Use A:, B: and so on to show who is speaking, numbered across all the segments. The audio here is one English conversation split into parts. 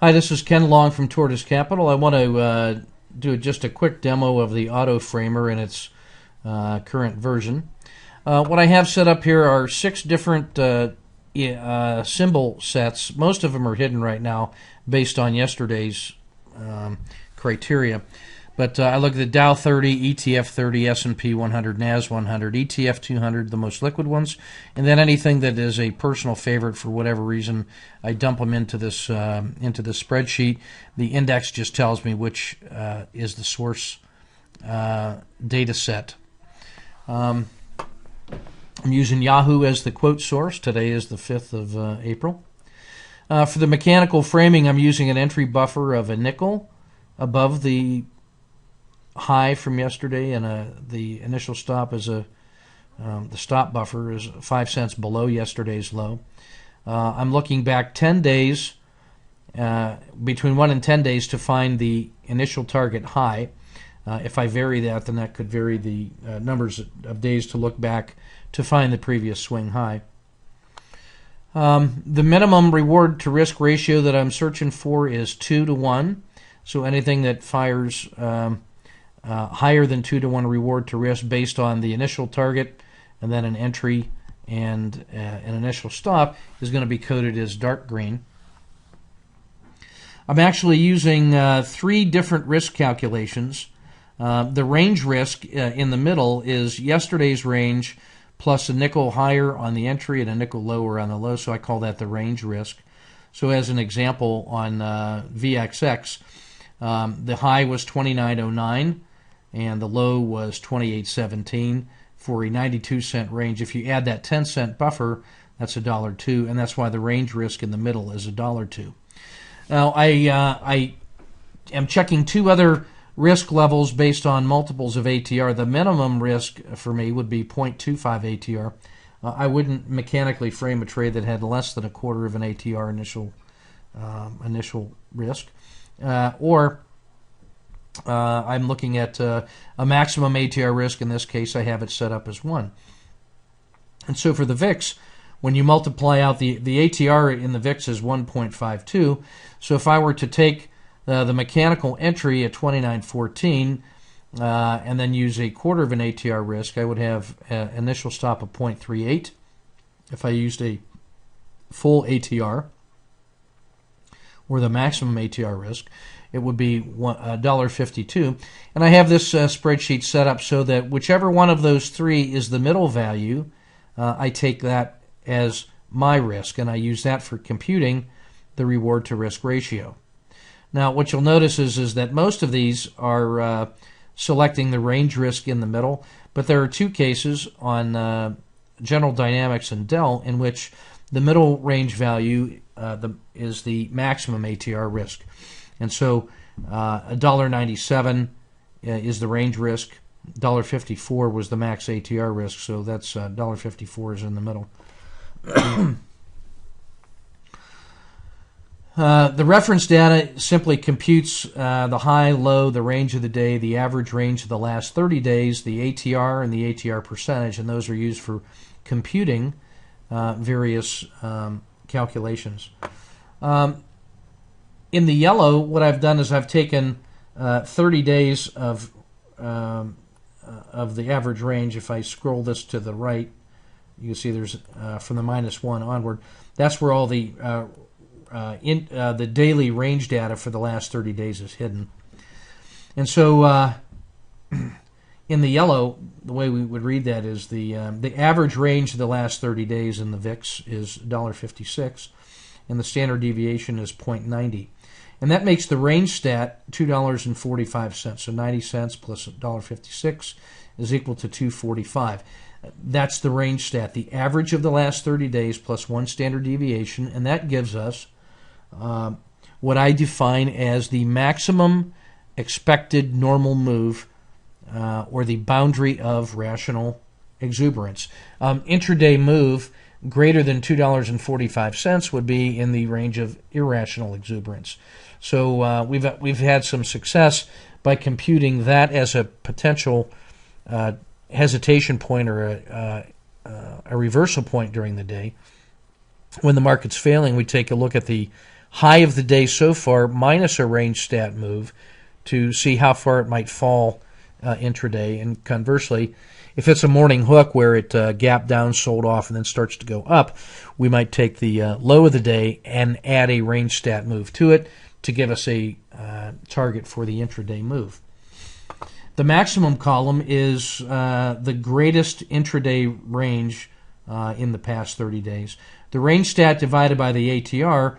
A: Hi, this is Ken Long from Tortoise Capital. I want to do just a quick demo of the Auto Framer in its current version. What I have set up here are 6 different symbol sets. Most of them are hidden right now based on yesterday's criteria. But I look at the Dow 30, ETF 30, S&P 100, NAS 100, ETF 200, the most liquid ones, and then anything that is a personal favorite for whatever reason, I dump them into this spreadsheet. The index just tells me which is the source data set. I'm using Yahoo as the quote source. Today is the 5th of April. For the mechanical framing, I'm using an entry buffer of a nickel above the high from yesterday, and the initial stop is the stop buffer is 5 cents below yesterday's low. I'm looking back 10 days, between 1 and 10 days, to find the initial target high. If I vary that, then that could vary the numbers of days to look back to find the previous swing high. The minimum reward to risk ratio that I'm searching for is 2 to 1. So anything that fires higher than 2 to 1 reward to risk based on the initial target and then an entry and an initial stop is going to be coded as dark green. I'm actually using 3 different risk calculations. The range risk in the middle is yesterday's range plus a nickel higher on the entry and a nickel lower on the low, so I call that the range risk. So as an example, on VXX, the high was 29.09 and the low was 28.17 for a 92-cent range. If you add that 10-cent buffer, that's $1.02, and that's why the range risk in the middle is $1.02. Now, I am checking 2 other risk levels based on multiples of ATR. The minimum risk for me would be 0.25 ATR. I wouldn't mechanically frame a trade that had less than a quarter of an ATR initial risk. Or I'm looking at a maximum ATR risk. In this case, I have it set up as 1. And so for the VIX, when you multiply out the ATR in the VIX is 1.52. So if I were to take the mechanical entry at 29.14 and then use a quarter of an ATR risk, I would have an initial stop of 0.38. If I used a full ATR, or the maximum ATR risk, it would be $1.52. And I have this spreadsheet set up so that whichever one of those 3 is the middle value, I take that as my risk, and I use that for computing the reward to risk ratio. Now, what you'll notice is that most of these are selecting the range risk in the middle, but there are 2 cases on General Dynamics and Dell in which the middle range value is the maximum ATR risk. And so $1.97 is the range risk. $1.54 was the max ATR risk, so that's $1.54 is in the middle. The reference data simply computes the high, low, the range of the day, the average range of the last 30 days, the ATR and the ATR percentage, and those are used for computing various calculations. In the yellow, what I've done is I've taken 30 days of the average range. If I scroll this to the right, you can see there's from the -1 onward. That's where all the daily range data for the last 30 days is hidden. And so in the yellow, the way we would read that is the average range of the last 30 days in the VIX is $1.56, and the standard deviation is 0.90. And that makes the range stat $2.45. So 90 cents plus $1.56 is equal to $2.45. That's the range stat, the average of the last 30 days plus 1 standard deviation, and that gives us what I define as the maximum expected normal move or the boundary of rational exuberance. Intraday move greater than $2.45 would be in the range of irrational exuberance. So we've had some success by computing that as a potential hesitation point or a reversal point during the day. When the market's failing, we take a look at the high of the day so far minus a range stat move to see how far it might fall intraday. And conversely, if it's a morning hook where it gapped down, sold off, and then starts to go up, we might take the low of the day and add a range stat move to it to give us a target for the intraday move. The maximum column is the greatest intraday range in the past 30 days. The range stat divided by the ATR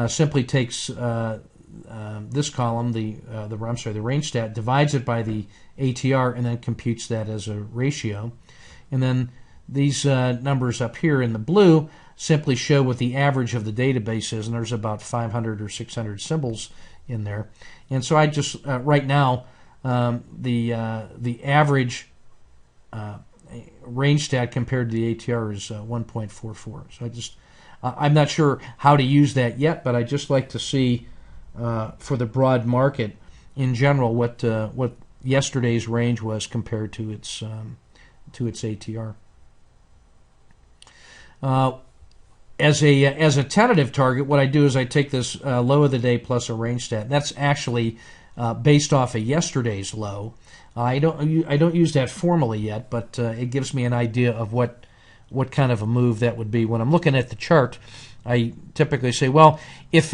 A: simply takes this column, the range stat, divides it by the ATR and then computes that as a ratio. And then these numbers up here in the blue simply show what the average of the database is, and there's about 500 or 600 symbols in there. And so I just, right now, the average range stat compared to the ATR is 1.44. So I'm not sure how to use that yet, but I just like to see for the broad market in general what yesterday's range was compared to its ATR. As a tentative target, what I do is I take this low of the day plus a range stat. That's actually based off of yesterday's low. I don't use that formally yet, but it gives me an idea of what kind of a move that would be. When I'm looking at the chart, I typically say, well, if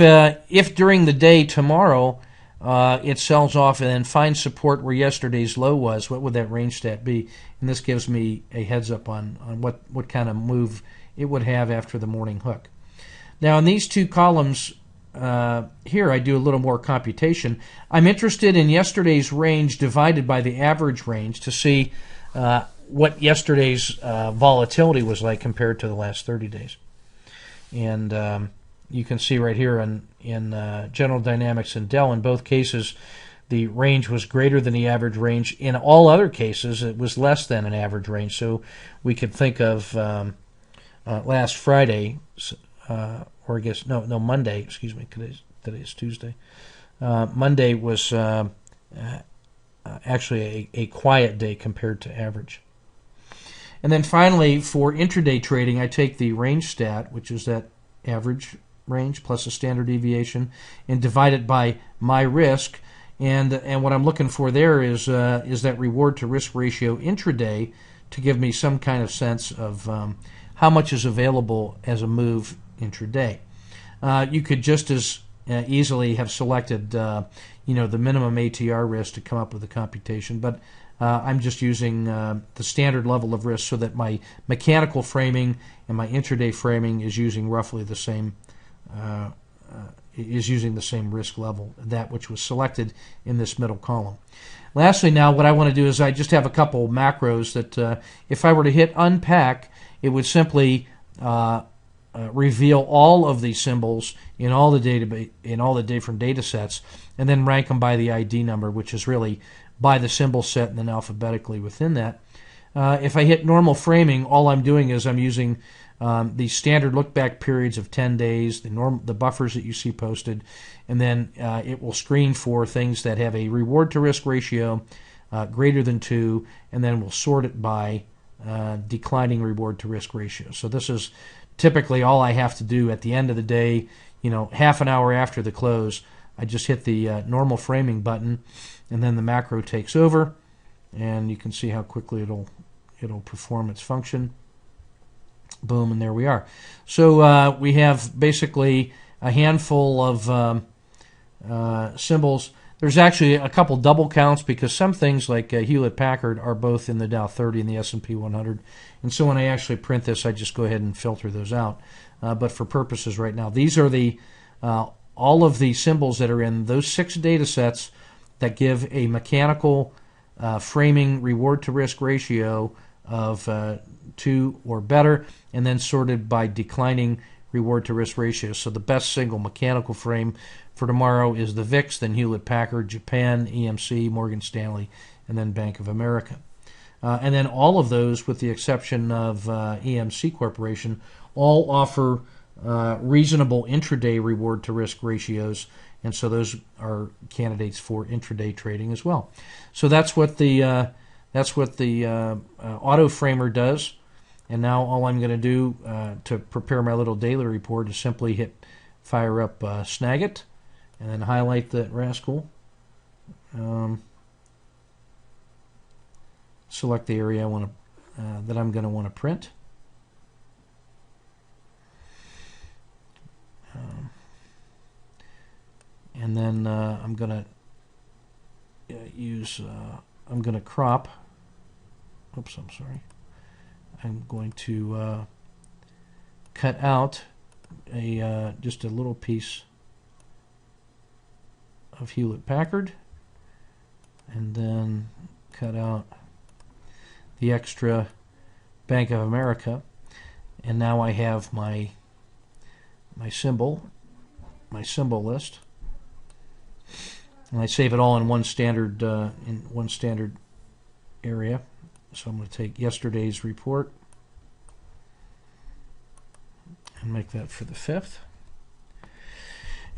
A: during the day tomorrow it sells off and then finds support where yesterday's low was, what would that range stat be? And this gives me a heads up on what kind of move it would have after the morning hook. Now, in these two columns here, I do a little more computation. I'm interested in yesterday's range divided by the average range to see what yesterday's volatility was like compared to the last 30 days. And you can see right here in General Dynamics and Dell, in both cases, the range was greater than the average range. In all other cases, it was less than an average range. So we could think of last Friday, or I guess, no, Monday, excuse me, today's Tuesday. Monday was actually a quiet day compared to average. And then finally, for intraday trading, I take the range stat, which is that average range plus a standard deviation, and divide it by my risk. And what I'm looking for there is that reward to risk ratio intraday to give me some kind of sense of how much is available as a move intraday. You could just as easily have selected the minimum ATR risk to come up with a computation, but I'm just using the standard level of risk so that my mechanical framing and my intraday framing is using roughly the same risk level, that which was selected in this middle column. Lastly, now what I want to do is I just have a couple macros that if I were to hit unpack, it would simply reveal all of these symbols in all the different data sets, and then rank them by the ID number, which is really by the symbol set and then alphabetically within that. If I hit normal framing, all I'm doing is I'm using the standard look-back periods of 10 days, the buffers that you see posted, and then it will screen for things that have a reward-to-risk ratio greater than 2, and then we'll sort it by declining reward-to-risk ratio. So this is typically all I have to do at the end of the day, half an hour after the close. I just hit the normal framing button, and then the macro takes over, and you can see how quickly it'll perform its function. Boom, and there we are. So we have basically a handful of symbols. There's actually a couple double counts because some things like Hewlett-Packard are both in the Dow 30 and the S&P 100. And so when I actually print this, I just go ahead and filter those out. But for purposes right now, these are the all of the symbols that are in those 6 data sets that give a mechanical framing reward-to-risk ratio of 2 or better, and then sorted by declining reward-to-risk ratio. So the best single mechanical frame for tomorrow is the VIX, then Hewlett-Packard, Japan, EMC, Morgan Stanley, and then Bank of America. And then all of those, with the exception of EMC Corporation, all offer reasonable intraday reward-to-risk ratios, and so those are candidates for intraday trading as well. So that's what the auto framer does. And now all I'm going to do to prepare my little daily report is simply hit fire up Snagit, and then highlight that rascal. Select the area I want to that I'm going to want to print. And then I'm going to I'm going to crop. Oops, I'm sorry. I'm going to cut out just a little piece of Hewlett-Packard, and then cut out the extra Bank of America, and now I have my symbol list, and I save it all in one standard area. So I'm going to take yesterday's report and make that for the 5th.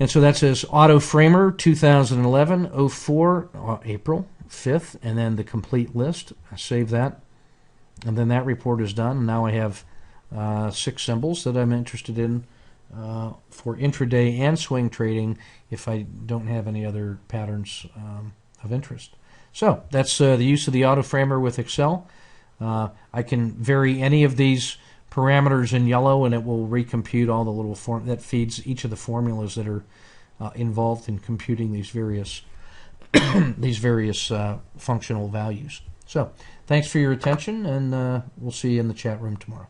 A: And so that says Auto Framer 2011 04 April 5th, and then the complete list. I save that, and then that report is done. And now I have 6 symbols that I'm interested in for intraday and swing trading if I don't have any other patterns of interest. So that's the use of the Auto Framer with Excel. I can vary any of these parameters in yellow, and it will recompute all the little that feeds each of the formulas that are involved in computing these various functional values. So thanks for your attention, and we'll see you in the chat room tomorrow.